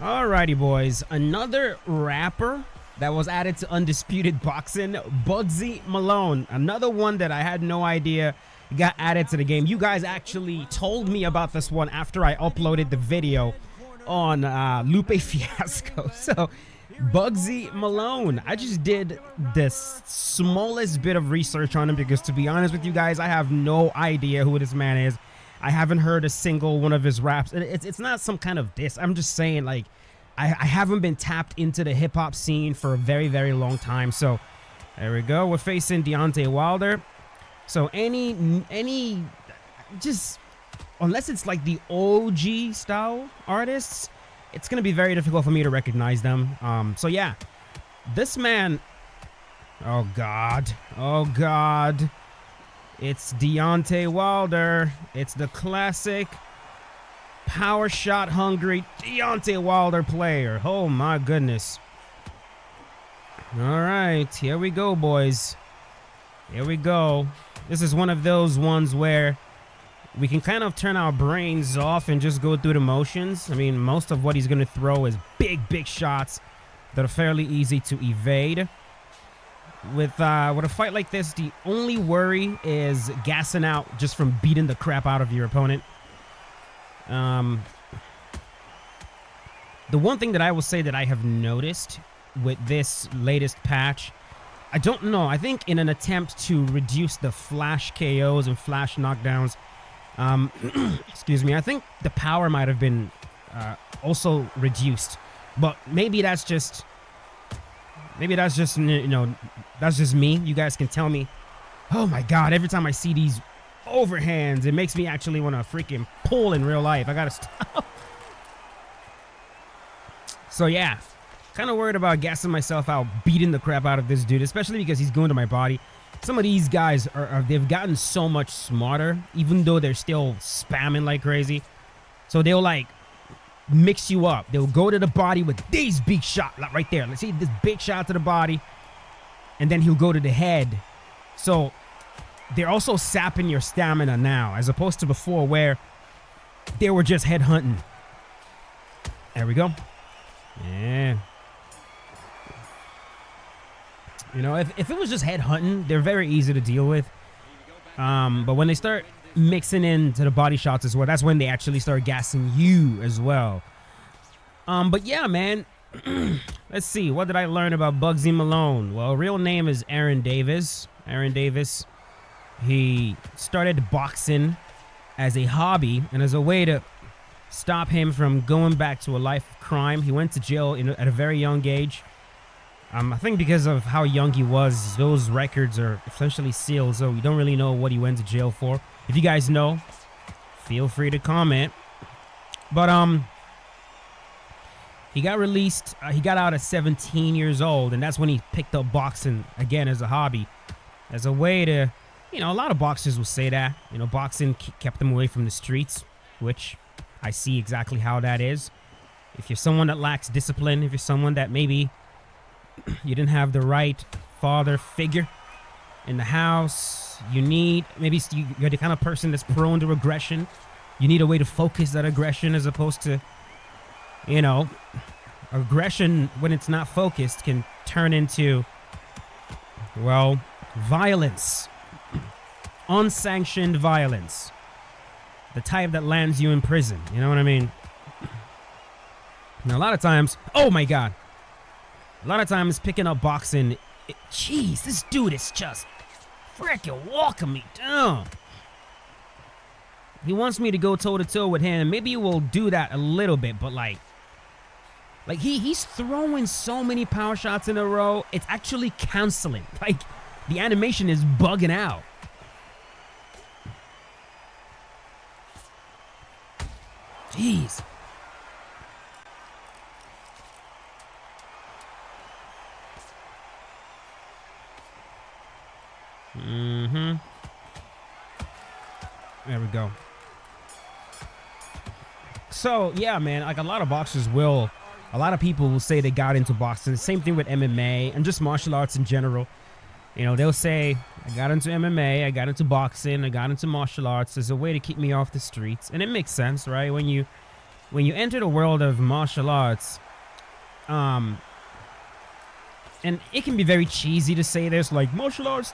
Alrighty, boys. Another rapper that was added to Undisputed Boxing, Bugsy Malone. Another one that I had no idea got added to the game. You guys actually told me about this one after I uploaded the video on Lupe Fiasco. So, Bugsy Malone. I just did the smallest bit of research on him because, to be honest with you guys, I have no idea who this man is. I haven't heard a single one of his raps. It's not some kind of diss. I'm just saying, like, I haven't been tapped into the hip-hop scene for a very, very long time. So, there we go. We're facing Deontay Wilder. So, just, unless it's like the OG style artists, it's going to be very difficult for me to recognize them. So, yeah. This man, oh, God. Oh, God. It's Deontay Wilder. It's the classic power shot hungry Deontay Wilder player. Oh my goodness. All right, here we go, boys. Here we go. This is one of those ones where we can kind of turn our brains off and just go through the motions. I mean, most of what he's going to throw is big shots that are fairly easy to evade. With a fight like this, the only worry is gassing out just from beating the crap out of your opponent. The one thing that I will say that I have noticed with this latest patch, I don't know, I think in an attempt to reduce the flash KOs and flash knockdowns, excuse me, I think the power might have been also reduced. But maybe that's just, you know, that's just me. You guys can tell me. Oh my God, every time I see these overhands, it makes me actually want to freaking pull in real life. I gotta stop. So yeah, kind of worried about gassing myself out, beating the crap out of this dude, especially because he's going to my body. Some of these guys they've gotten so much smarter, even though they're still spamming like crazy. So they'll like mix you up. They'll go to the body with these big shot, like right there. Let's see this big shot to the body, and then he'll go to the head. So they're also sapping your stamina now, as opposed to before where they were just head hunting. There we go. Yeah. You know, if it was just head hunting, they're very easy to deal with. But when they start mixing into the body shots as well, that's when they actually start gassing you as well. But yeah, man. Let's see, what did I learn about Bugsy Malone? Well, real name is Aaron Davis. Aaron Davis. He started boxing as a hobby and as a way to stop him from going back to a life of crime. He went to jail at a very young age. I think because of how young he was, those records are essentially sealed, so we don't really know what he went to jail for. If you guys know, feel free to comment. But he got released. He got out at 17 years old, and that's when he picked up boxing again as a hobby, as a way to, you know, a lot of boxers will say that, you know, boxing kept them away from the streets, which I see exactly how that is. If you're someone that lacks discipline, if you're someone that maybe you didn't have the right father figure in the house, maybe you're the kind of person that's prone to aggression. You need a way to focus that aggression, as opposed to, you know, aggression when it's not focused can turn into, well, violence. Unsanctioned violence. The type that lands you in prison. You know what I mean? Now, a lot of times, oh my God. A lot of times picking up boxing, jeez, this dude is just freaking walking me down. He wants me to go toe-to-toe with him. Maybe we'll do that a little bit, but like he's throwing so many power shots in a row, it's actually canceling. Like, the animation is bugging out. Jeez. There we go. So, yeah, man, like a lot of people will say they got into boxing. Same thing with MMA and just martial arts in general. You know, they'll say, I got into MMA, I got into boxing, I got into martial arts as a way to keep me off the streets. And it makes sense, right? When you when you enter the world of martial arts, and it can be very cheesy to say this, like martial arts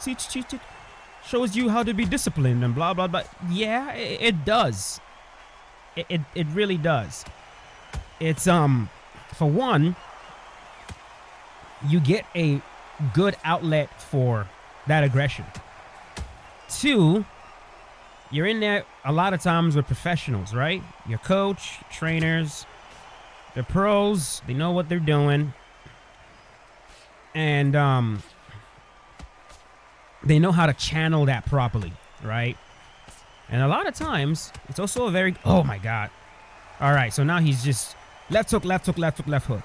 shows you how to be disciplined and blah blah blah. Yeah, it does. It really does. It's for one, you get a good outlet for that aggression. Two, you're in there a lot of times with professionals, right? Your coach, trainers, they're pros, they know what they're doing. And they know how to channel that properly, right? And a lot of times, it's also a very... Oh, my God. All right, so now he's just left hook, left hook, left hook, left hook.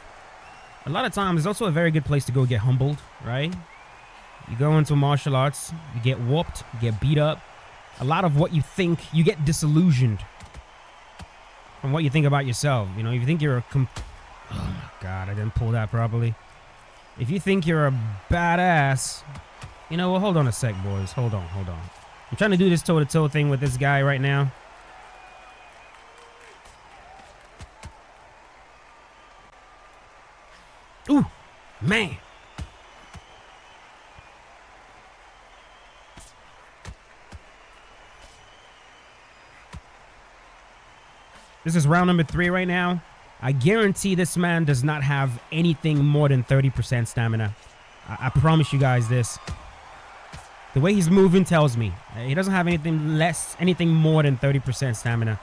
A lot of times, it's also a very good place to go get humbled, right? You go into martial arts, you get whooped, you get beat up. A lot of what you think, you get disillusioned from what you think about yourself. You know, if you think you're a... Oh, my God, I didn't pull that properly. If you think you're a badass... You know, well, hold on a sec, boys. Hold on. I'm trying to do this toe-to-toe thing with this guy right now. Ooh, man. This is round number 3 right now. I guarantee this man does not have anything more than 30% stamina. I promise you guys this. The way he's moving tells me he doesn't have anything more than 30% stamina.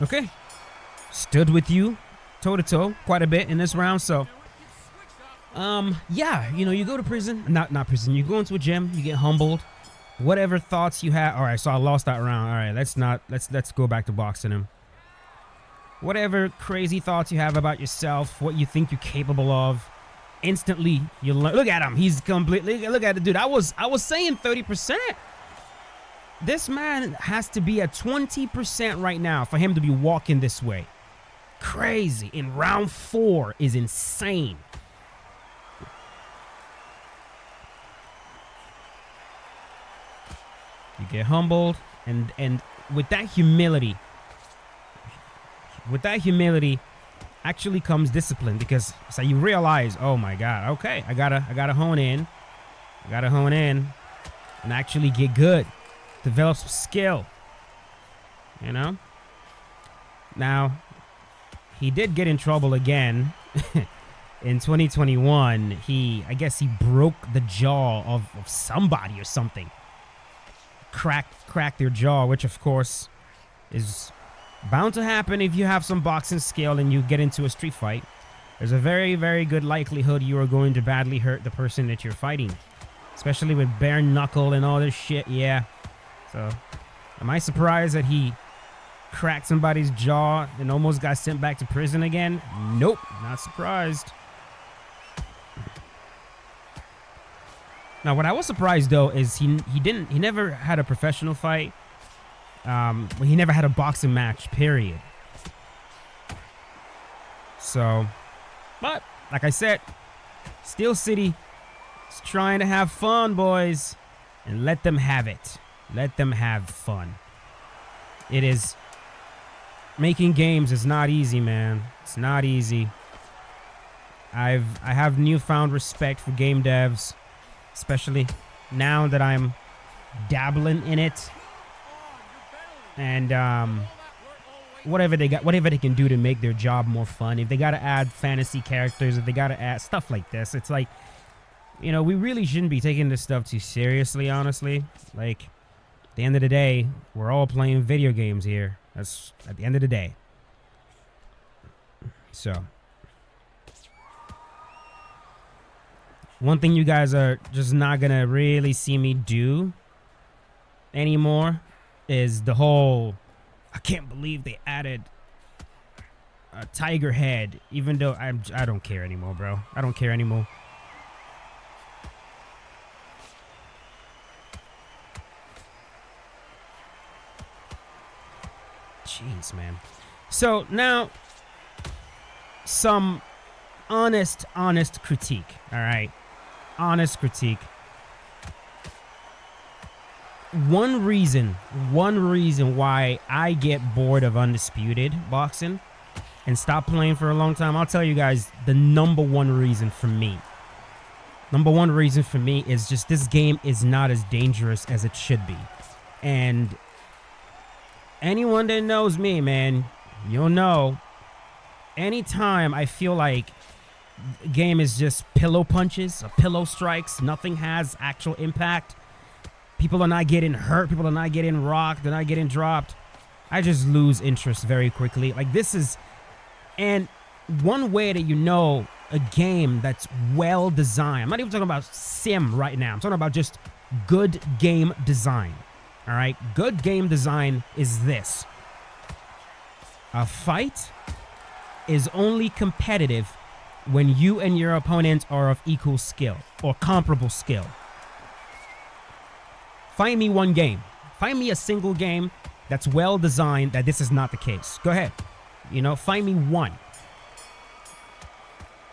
Okay. Stood with you toe-to-toe quite a bit in this round, so... yeah, you know, you go to prison. Not prison. You go into a gym, you get humbled. Whatever thoughts you have... Alright, so I lost that round. Alright, let's go back to boxing him. Whatever crazy thoughts you have about yourself, what you think you're capable of, instantly you learn. Look at him. He's completely... Look at it, dude. I was saying 30%. This man has to be at 20% right now for him to be walking this way. Crazy. In round 4 is insane. You get humbled, and with that humility... With that humility actually comes discipline, because so you realize, oh my God, okay, I gotta hone in. I gotta hone in and actually get good. Develop some skill. You know? Now, he did get in trouble again. In 2021, I guess he broke the jaw of somebody or something. Cracked their jaw, which of course is bound to happen if you have some boxing skill and you get into a street fight. There's a very, very good likelihood you are going to badly hurt the person that you're fighting. Especially with bare knuckle and all this shit, yeah. So, am I surprised that he cracked somebody's jaw and almost got sent back to prison again? Nope, not surprised. Now, what I was surprised though is he never had a professional fight. He never had a boxing match, period. So, but like I said, Steel City is trying to have fun, boys, and let them have it. Let them have fun. It is... Making games is not easy, man. It's not easy. I have newfound respect for game devs, especially now that I'm dabbling in it. And whatever they can do to make their job more fun. If they got to add fantasy characters, if they got to add stuff like this, it's like, you know, we really shouldn't be taking this stuff too seriously, honestly. Like, at the end of the day, we're all playing video games here. That's at the end of the day. So, one thing you guys are just not gonna really see me do anymore is the whole, I can't believe they added a tiger head, even though I don't care anymore, bro. I don't care anymore. Jeez, man. So now, some honest critique, all right? Honest critique. one reason why I get bored of Undisputed boxing and stop playing for a long time, I'll tell you guys the number one reason for me. Number one reason for me is just this game is not as dangerous as it should be. And anyone that knows me, man, you'll know, anytime I feel like the game is just pillow punches or pillow strikes, nothing has actual impact, people are not getting hurt, people are not getting rocked, they're not getting dropped, I just lose interest very quickly. Like, this is... And one way that you know a game that's well designed, I'm not even talking about sim right now, I'm talking about just good game design. All right, good game design is this: a fight is only competitive when you and your opponent are of equal skill or comparable skill. Find me one game, find me a single game that's well designed that this is not the case. Go ahead, you know, find me one.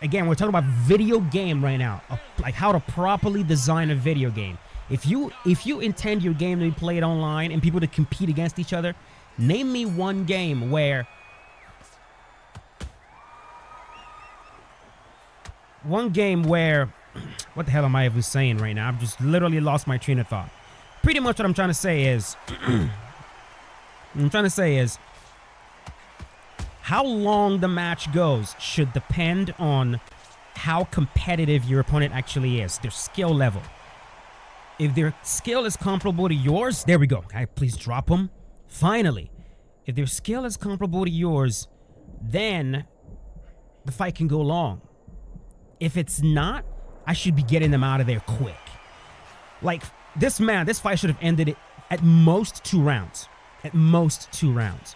Again, we're talking about video game right now, like how to properly design a video game. If you intend your game to be played online and people to compete against each other, name me one game where what the hell am I even saying right now? I've just literally lost my train of thought. Pretty much what I'm trying to say is how long the match goes should depend on how competitive your opponent actually is, their skill level. If their skill is comparable to yours, there we go. Okay, please drop them. Finally, if their skill is comparable to yours, then the fight can go long. If it's not, I should be getting them out of there quick. Like, this fight should have ended it at most 2 rounds. At most 2 rounds.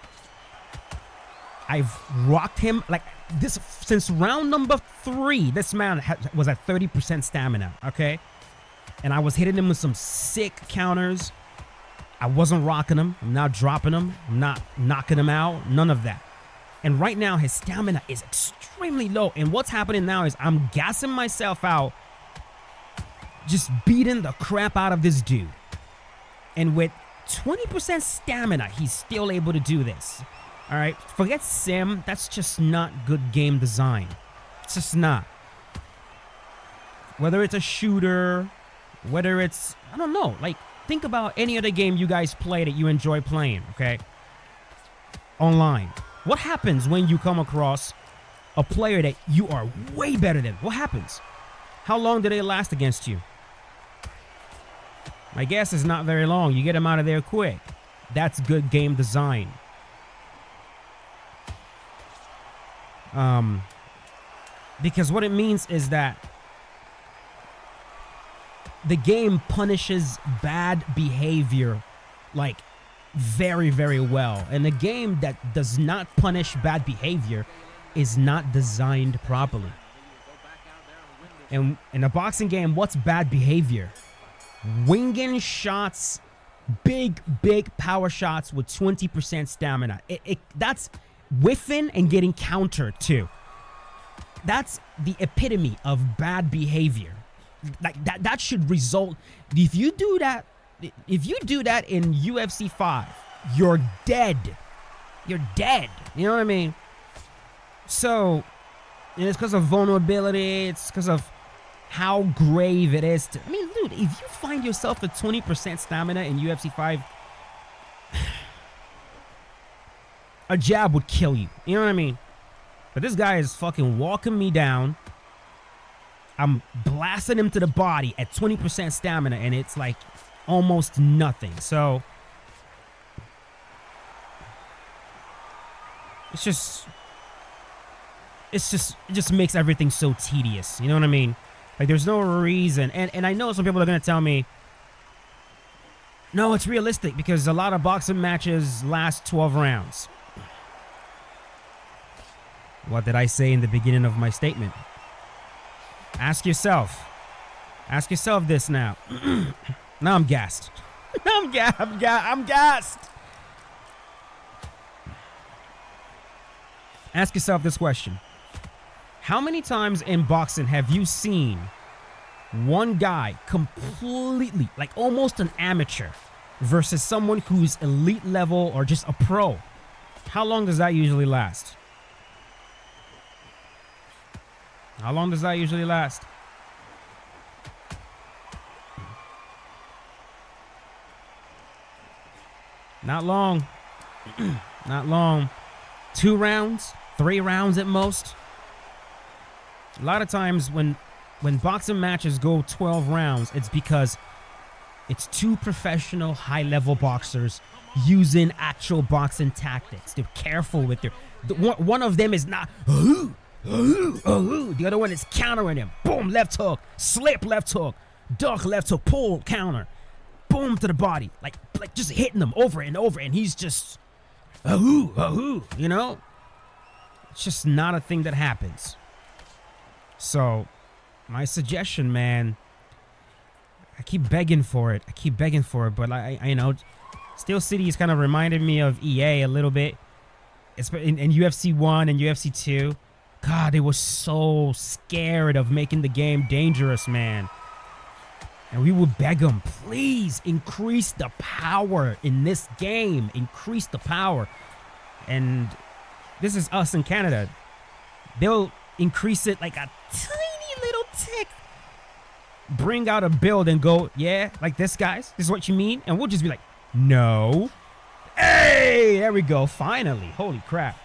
I've rocked him like this since round number 3. This man was at 30% stamina, okay? And I was hitting him with some sick counters. I wasn't rocking him. I'm not dropping him. I'm not knocking him out. None of that. And right now, his stamina is extremely low. And what's happening now is I'm gassing myself out, just beating the crap out of this dude. And with 20% stamina, he's still able to do this. All right? Forget sim. That's just not good game design. It's just not. Whether it's a shooter... Whether it's, I don't know, like, think about any other game you guys play that you enjoy playing, okay? Online. What happens when you come across a player that you are way better than? What happens? How long do they last against you? My guess is not very long. You get them out of there quick. That's good game design. Because what it means is that the game punishes bad behavior, like, very, very well. And a game that does not punish bad behavior is not designed properly. And in a boxing game, what's bad behavior? Winging shots, big power shots with 20% stamina. That's whiffing and getting countered too. That's the epitome of bad behavior. Like that should result. If you do that in UFC 5, you're dead. You're dead. You know what I mean? So, and it's because of vulnerability. It's because of how grave it is. I mean, dude, if you find yourself at 20% stamina in UFC 5, a jab would kill you. You know what I mean? But this guy is fucking walking me down. I'm blasting him to the body at 20% stamina, and it's like almost nothing. So it just makes everything so tedious. You know what I mean? Like, there's no reason. And I know some people are going to tell me, no, it's realistic because a lot of boxing matches last 12 rounds. What did I say in the beginning of my statement? Ask yourself this now. Now I'm gassed. I'm gassed. Ask yourself this question. How many times in boxing have you seen one guy completely, like almost an amateur, versus someone who's elite level or just a pro. How long does that usually last? How long does that usually last? Not long. Not long. 2 rounds, 3 rounds at most. A lot of times when boxing matches go 12 rounds, it's because it's 2 professional high-level boxers using actual boxing tactics. They're careful with their... One of them is not... The other one is countering him. Boom, left hook. Slip, left hook. Duck, left hook. Pull, counter. Boom to the body. Like just hitting them over and over. And he's just... you know? It's just not a thing that happens. So, my suggestion, man, I keep begging for it. But I you know, Steel City is kind of reminded me of EA a little bit. It's in UFC 1 and UFC 2. God, they were so scared of making the game dangerous, man. And we would beg them, please increase the power in this game. Increase the power. And this is us in Canada. They'll increase it like a tiny little tick. Bring out a build and go, yeah, like this, guys. This is what you mean? And we'll just be like, no. Hey, there we go. Finally. Holy crap.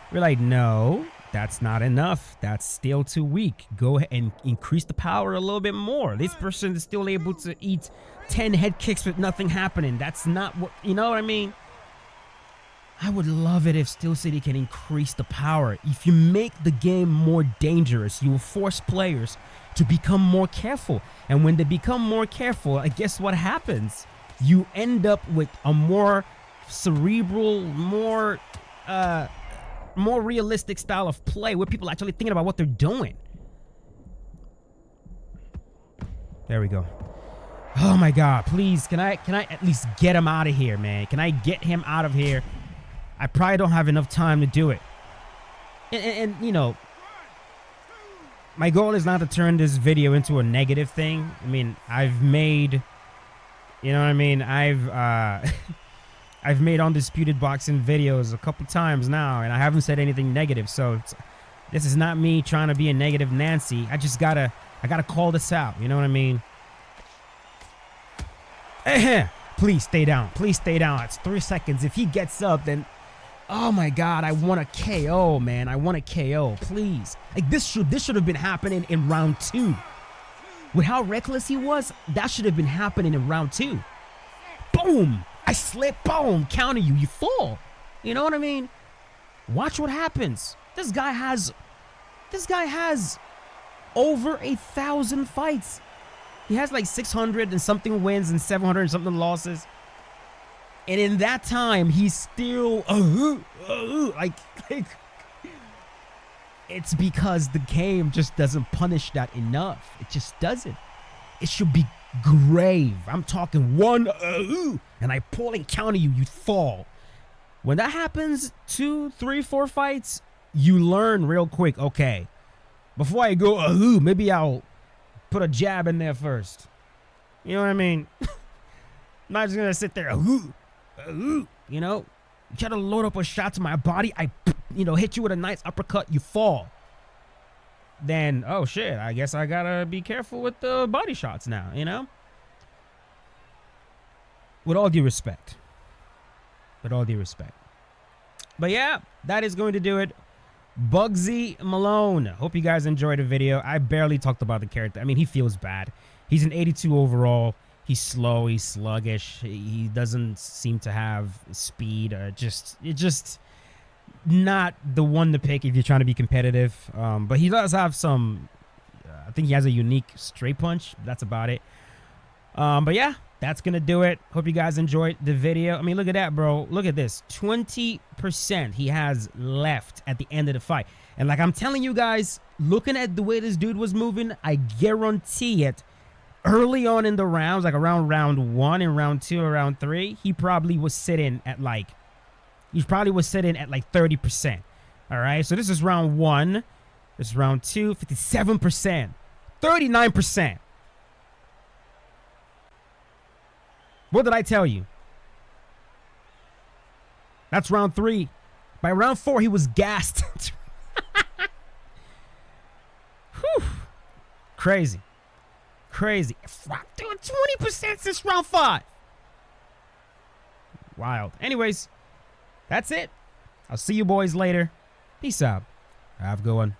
We're like, no, that's not enough. That's still too weak. Go ahead and increase the power a little bit more. This person is still able to eat 10 head kicks with nothing happening. That's not what, you know what I mean? I would love it if Steel City can increase the power. If you make the game more dangerous, you will force players to become more careful. And when they become more careful, guess what happens? You end up with a more cerebral, more realistic style of play where people are actually thinking about what they're doing. There we go. Oh my God, please, can I at least get him out of here, man? Can I get him out of here? I probably don't have enough time to do it. And you know, my goal is not to turn this video into a negative thing. I mean, I've made, you know what I mean? I've made undisputed boxing videos a couple times now, and I haven't said anything negative. So this is not me trying to be a negative Nancy. I gotta call this out. You know what I mean? Please stay down. Please stay down. It's 3 seconds. If he gets up, then, oh my God, I want a KO, man. I want a KO. Please. Like this should have been happening in round 2. With how reckless he was, that should have been happening in round 2. Boom. I slip, boom, counter you, you fall. You know what I mean? Watch what happens. This guy has over 1,000 fights. He has like 600 and something wins and 700 and something losses. And in that time, he's still like it's because the game just doesn't punish that enough. It just doesn't. It should be grave. I'm talking 1 and I pull and counter you, you fall. When that happens 2, 3, 4 fights, you learn real quick. Okay, before I go maybe I'll put a jab in there first. You know what I mean? I'm not just gonna sit there you know, you try to load up a shot to my body, I hit you with a nice uppercut, you fall. Then, oh shit, I guess I gotta be careful with the body shots now, you know? With all due respect. With all due respect. But yeah, that is going to do it. Bugsy Malone. Hope you guys enjoyed the video. I barely talked about the character. I mean, he feels bad. He's an 82 overall. He's slow. He's sluggish. He doesn't seem to have speed. Just not the one to pick if you're trying to be competitive. But he does have some. I think he has a unique straight punch. That's about it. But yeah, that's gonna do it. Hope you guys enjoyed the video. I mean, look at that, bro. Look at this. 20% he has left at the end of the fight. And like I'm telling you guys, looking at the way this dude was moving, I guarantee it. Early on in the rounds, like around round 1 and round 2 or round 3, he probably was sitting at like 30%. All right, so this is round 1. This is round 2, 57%, 39%. What did I tell you? That's round 3. By round 4, he was gassed. Whew. Crazy. Crazy. I'm doing 20% since round 5. Wild. Anyways, that's it. I'll see you boys later. Peace out. Have a good one.